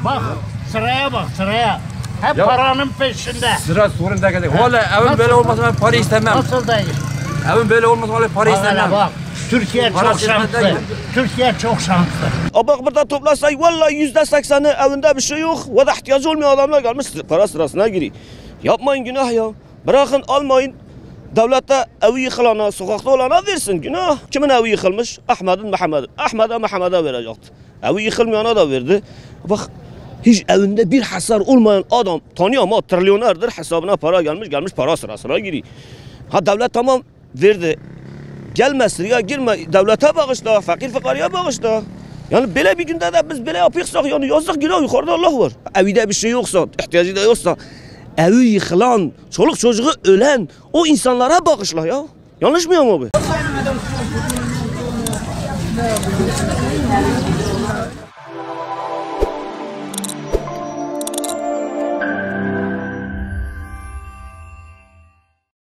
Bak sıraya bak sıraya. Hep ya, paranın peşinde. Sıra sorun da geldi. Valla evin böyle olmasa ben para istemem. Nasıl değil? Evin böyle olmasa vallahi para istemem. Bak Türkiye çok şanslı. Türkiye çok şanslı. Bak burada toplasak vallahi %80'i evinde bir şey yok ve de ihtiyacı olmayan adamlar gelmiş para sırasına giriyor. Yapmayın günah ya. Bırakın almayın. Devlette evi yıkılana, sokakta olana versin günah. Kimin evi yıkılmış? Ahmet'in, Mehmet'in. Ahmet'e verecekti. Evi yıkılmayana da verdi. Bak hiç evinde bir hasar olmayan adam tanıyor ama trilyonerdir, hesabına para gelmiş para sırasına giriyor. Ha devlet tamam verdi. Gelme sıraya girme, devlete bağışla, fakir fukaraya bağışla. Yani böyle bir günde de biz böyle yapıyorsak yani yazık günah, yukarıda Allah var. Evinde bir şey yoksa, ihtiyacı da yoksa, evi yıkılan, çoluk çocuğu ölen o insanlara bağışla ya. Yanlış mıyım abi?